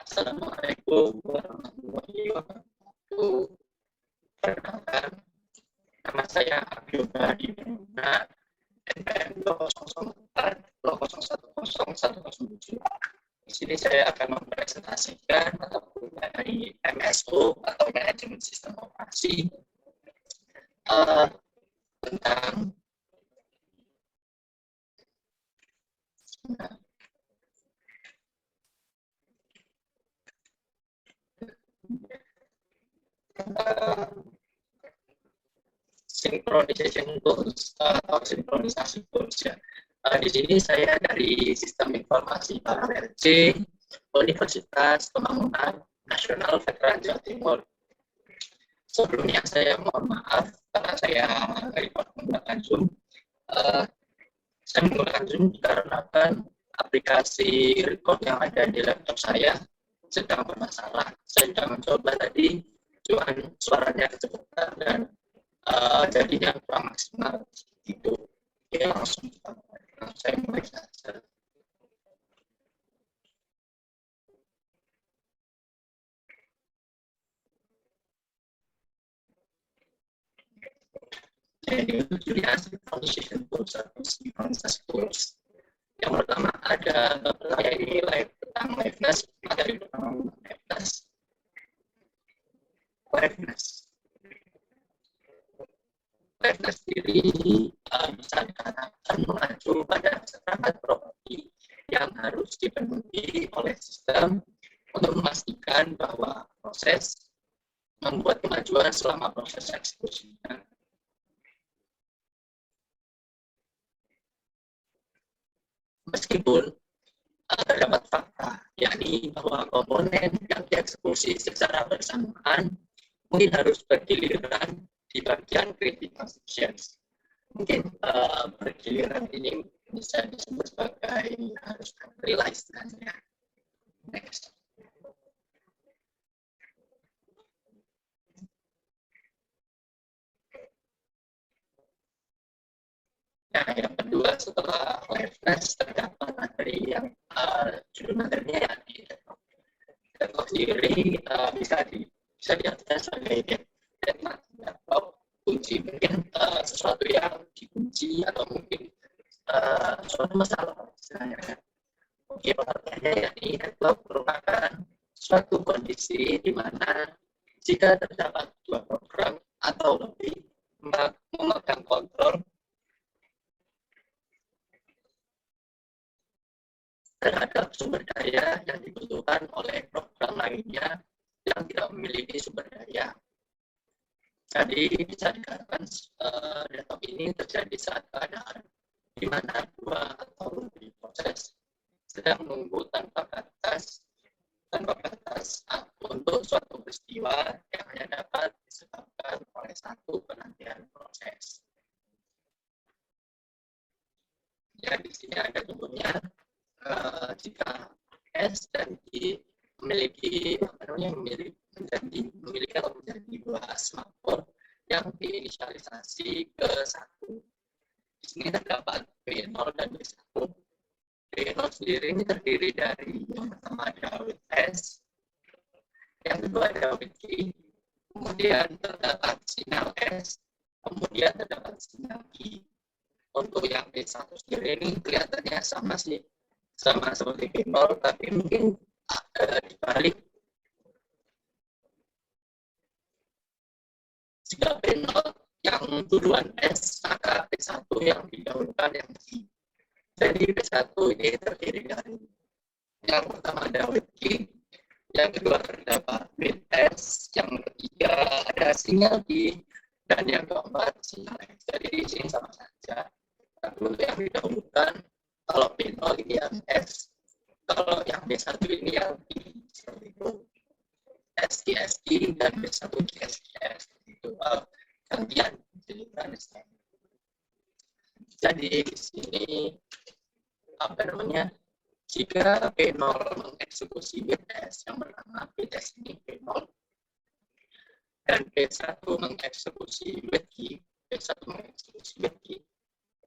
Assalamualaikum warahmatullahi wabarakatuh. Perkenalkan, nama saya Abdullah di NPM 20040410107. Di sini saya akan mempresentasikan ataupun dari MSO atau manajemen sistem operasi tentang synchronization tools atau sinkronisasi tools ya. Di sini saya dari Sistem Informasi Paralel C, Universitas Pembangunan Nasional Veteran Jawa Timur. Sebelumnya saya mohon maaf karena saya record menggunakan Zoom. Saya menggunakan Zoom dikarenakan aplikasi record yang ada di laptop saya sedang bermasalah. Saya sedang mencoba tadi, cuman suaranya kecepatan dan jadinya kurang maksimal itu. Ya langsung saya mulai saja. Jadi tujuannya synchronization tools atau sinkronisasi tools. Yang pertama ada saya ini live tentang liveness, materi pertama liveness. Liveness sendiri bisa dikatakan mengacu pada standar properti yang harus dipenuhi oleh sistem untuk memastikan bahwa proses membuat kemajuan selama proses eksekusinya. Meskipun terdapat fakta, yakni bahwa komponen yang dieksekusi secara bersamaan mungkin harus bergiliran di bagian critical sections. Mungkin bergiliran ini bisa disebut sebagai harus realize nantinya. Next. Nah, yang kedua setelah liveness terdapat materi yang judul materinya yakni deadlock sendiri bisa diartikan sebagai deadlock kunci, mungkin sesuatu yang dikunci atau mungkin suatu masalah misalnya. Oke, pengertiannya yakni deadlock merupakan suatu kondisi di mana jika terdapat dua program atau lebih memegang kontrol terhadap sumber daya yang dibutuhkan oleh program lainnya yang tidak memiliki sumber daya. Jadi bisa dikatakan deadlock ini terjadi saat keadaan di mana dua atau lebih proses sedang menunggu tanpa batas untuk suatu peristiwa yang hanya dapat disebabkan oleh satu penantian proses. Ya, di sini ada contohnya jika S dan G memiliki menjadi dua smart code yang diinisialisasi ke satu. Di sini terdapat B0 dan B1. B0 sendiri ini terdiri dari yang pertama ada with S, yang kedua ada with G, kemudian terdapat sinyal S, kemudian terdapat sinyal G. Untuk yang B1 sendiri ini kelihatannya sama seperti B0, tapi mungkin ada dibalik. Jika B0 yang duluan S, maka B1 yang didahulukan yang G. Jadi B1 ini terdiri dari yang pertama ada with G, yang kedua terdapat with S, yang ketiga ada sinyal G, dan yang keempat sinyal X. Jadi di sini sama saja. Dulu yang didahulukan, kalau B0 ini yang S, kalau yang B1 ini yang G, seperti itu. SG dan B1 GSGS itu gantian jadi di sini jika B0 mengeksekusi BTS yang pertama BTS ini B0 dan B1 mengeksekusi BT, B1 mengeksekusi BT,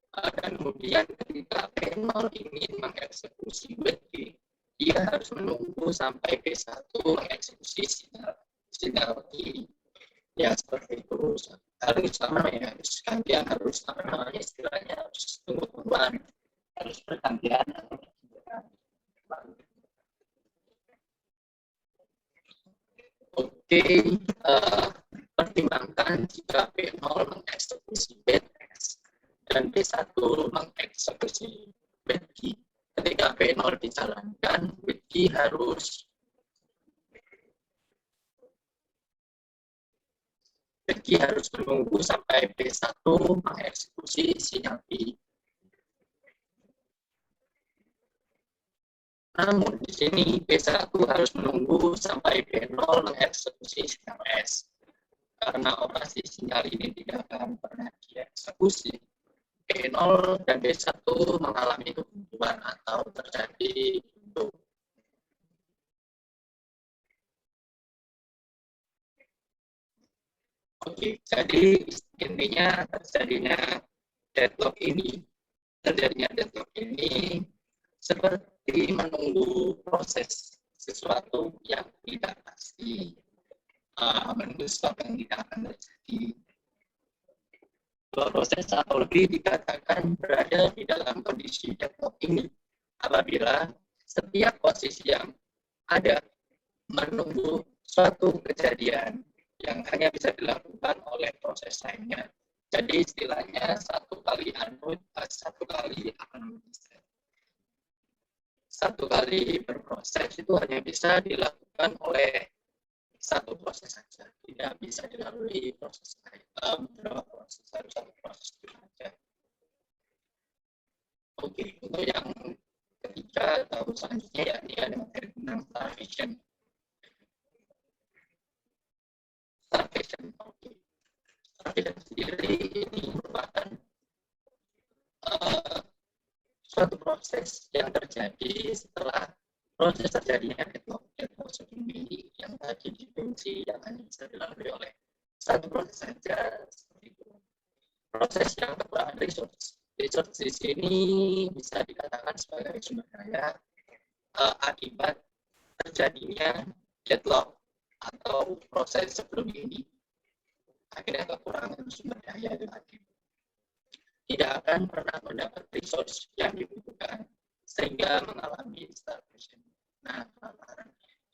Dan kemudian ketika P0 ingin mengeksekusi WD, dia harus menunggu sampai P1 mengeksekusi sinyal kiri. Ya seperti itu, harus sama ya, harus apa namanya istilahnya, harus tunggu-tungguan, harus bergantian. Oke, pertimbangkan jika P0 mengeksekusi BTS dan P1 mengeksekusi BTG. Ketika P0 dijalankan, BTG harus menunggu sampai P1 mengeksekusi sinyal B. Namun di sini P1 harus menunggu sampai P0 mengeksekusi sinyal S. Karena operasi sinyal ini tidak akan pernah dieksekusi, P0 dan P1 mengalami kebuntuan atau terjadi buntu. Oke, jadi intinya terjadinya deadlock ini seperti menunggu proses sesuatu yang tidak pasti, menunggu sesuatu yang tidak akan terjadi. Dua proses atau lebih dikatakan berada di dalam kondisi deadlock ini apabila setiap posisi yang ada menunggu suatu kejadian yang hanya bisa dilakukan oleh proses lainnya. Jadi istilahnya satu kali berproses itu hanya bisa dilakukan oleh satu proses saja, tidak bisa dilalui proses lain, beberapa proses, harus satu proses saja. Oke, untuk yang ketiga atau selanjutnya ya, ini ada materi tentang starvation. Oke. Starvation sendiri ini merupakan suatu proses yang terjadi setelah proses terjadinya deadlock sebelum ini yang tadi dimensi yang hanya bisa dilalui oleh satu proses saja, seperti itu. Proses yang kekurangan resource di sini bisa dikatakan sebagai sumber daya akibat terjadinya deadlock atau proses sebelum ini. Akhirnya kekurangan sumber daya lagi, tidak akan pernah mendapat resource yang dibutuhkan sehingga mengalami starvation. Nah,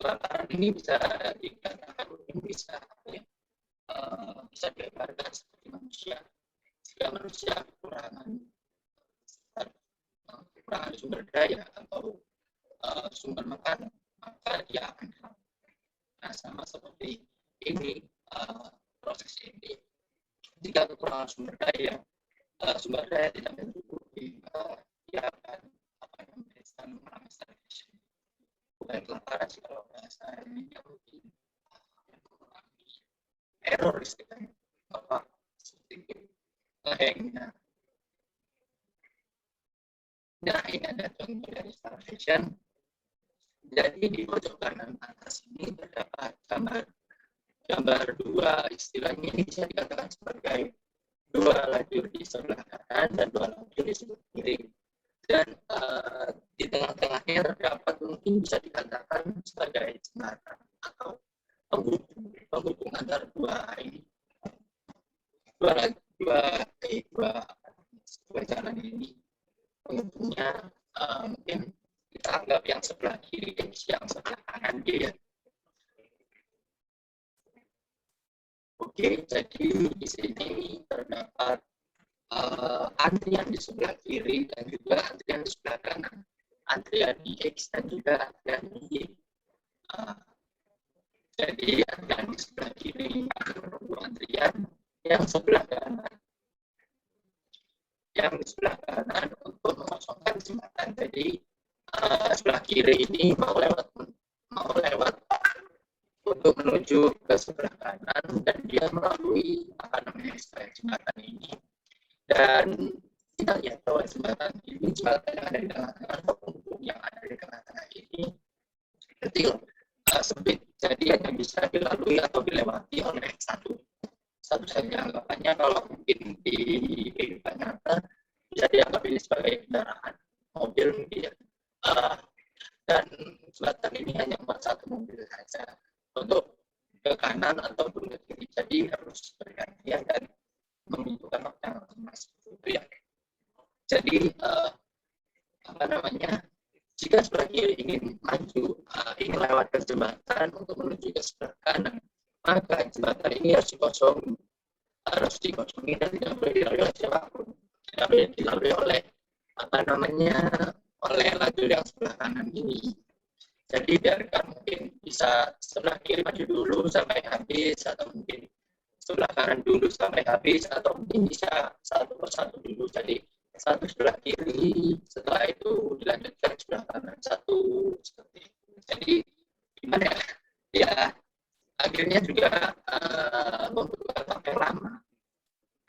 kelaparan ini bisa dikatakan bisa digambarkan seperti manusia. Jika manusia kekurangan sumber daya atau sumber makanan, maka dia akan haus. Nah, sama seperti ini proses ini. Jika kekurangan sumber daya tidak mencukupi, dia akan mengalami starvation. Bukan kelaparan sih kalau bahasa ini mungkin error istilahnya apa seperti ngehengnya. Nah, ini ada contoh dari starvation. Jadi di pojok kanan atas ini terdapat gambar dua, istilahnya ini bisa dikatakan sebagai dua lajur di sebelah kanan dan dua lajur di sebelah kiri. Dan di tengah-tengahnya terdapat mungkin bisa dikatakan sebagai jembatan atau penghubung antara dua jalan ini. Penghubungnya mungkin kita anggap yang sebelah kiri dan yang sebelah kanan dia. Oke, jadi di sini terdapat antrian di sebelah kiri dan juga antrian di sebelah kanan, antrian di X dan juga antrian di Y. Jadi antrian di sebelah kiri akan menunggu antrian yang sebelah kanan. Yang di sebelah kanan untuk mengosongkan jembatan. Jadi sebelah kiri ini mau lewat untuk menuju ke sebelah kanan dan dia melalui jembatan ini. Dan kita lihat bahwa jembatan yang ada di tengah-tengah atau penghubung yang ada di tengah-tengah ini kecil, sempit, jadi hanya bisa dilalui atau dilewati oleh satu saja anggapannya. Kalau mungkin di kehidupan nyata bisa dianggap ini sebagai kendaraan mobil mungkin. Dan jembatan ini hanya buat satu mobil saja untuk ke kanan ataupun ke kiri, jadi harus bergantian dan membutuhkan waktu yang lama itu ya. Jadi apa namanya, jika sebelah kiri ingin maju, ingin lewat ke jembatan untuk menuju ke sebelah kanan, maka jembatan ini harus dikosongi dan tidak boleh dilalui oleh siapapun, tidak boleh dilalui oleh apa namanya, oleh lajur yang sebelah kanan ini. Jadi biarkan mungkin bisa sebelah kiri maju dulu sampai habis, atau mungkin sebelah kanan dulu sampai habis, atau mungkin bisa satu persatu dulu. Jadi satu sebelah kiri, setelah itu dilanjutkan sebelah kanan satu, seperti itu. Jadi gimana ya? Ya akhirnya juga membutuhkan waktu lama.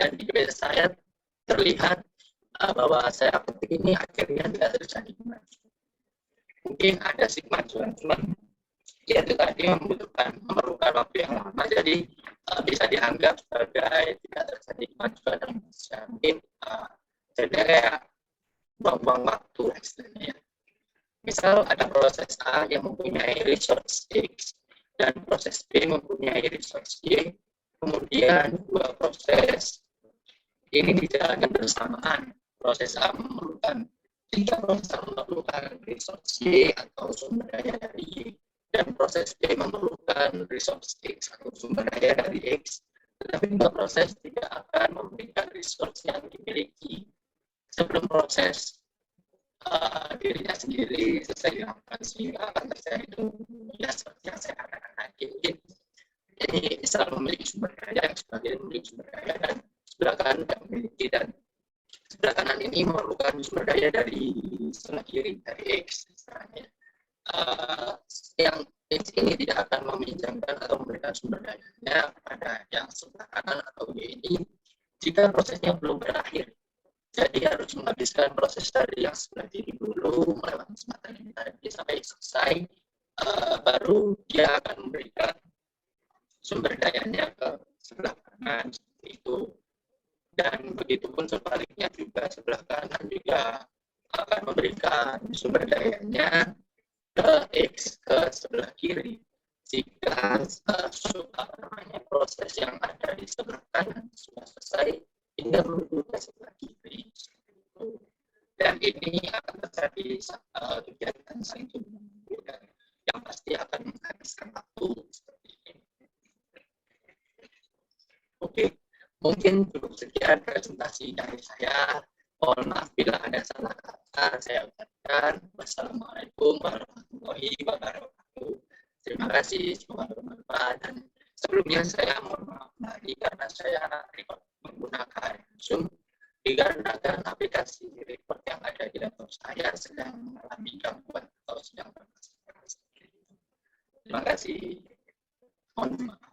Dan di GPS saya terlihat bahwa saya ketik ini akhirnya tidak terjadi kemajuan. Mungkin ada sih kemajuan, cuman ya itu tadi memerlukan waktu yang lama, jadi bisa dianggap sebagai tidak terjadi kemajuan dan mungkin jadi kayak buang-buang waktu istilahnya. Misal ada proses A yang mempunyai resource X dan proses B mempunyai resource Y, kemudian dua proses ini dijalankan bersamaan. Proses A memerlukan jika proses A memerlukan resource Y atau sumber daya dari Y, dan proses B memerlukan resource X atau sumber daya dari X, tetapi dua proses tidak akan memberikan resource yang dimiliki sebelum proses dirinya sendiri selesai dilakukan, sehingga akan terjadi itu ya seperti yang saya katakan tadi. Mungkin ini Israel memiliki sumber daya, sebagian memiliki sumber daya, dan sebelah kanan tidak memiliki, dan sebelah kanan ini memerlukan sumber daya dari sebelah kiri, dari X misalnya. Yang X ini tidak akan meminjamkan atau memberikan sumber dayanya kepada yang sebelah kanan atau Y ini jika prosesnya belum berakhir. Jadi harus menghabiskan proses dari yang sebelah kiri dulu, melewati jembatan ini tadi sampai selesai, baru dia akan memberikan sumber dayanya ke sebelah kanan, seperti itu. Dan begitu pun sebaliknya juga, sebelah kanan juga akan memberikan sumber dayanya ke X, ke sebelah kiri. Jika proses yang ada di sebelah kanan sudah selesai, hingga menuju ke sebelah kiri. Dan ini akan terjadi kegiatan saling tunggu dan yang pasti akan menghabiskan waktu seperti ini. Oke, mungkin cukup sekian presentasi dari saya. Mohon maaf bila ada salah kata saya ucapkan. Wassalamualaikum warahmatullahi wabarakatuh. Terima kasih, semoga bermanfaat. Dan sebelumnya saya mohon maaf lagi karena saya menggunakan Zoom, dikarenakan aplikasi record yang ada di laptop saya sedang mengalami gangguan atau sedang bermasalah. Terima kasih. Mohon maaf.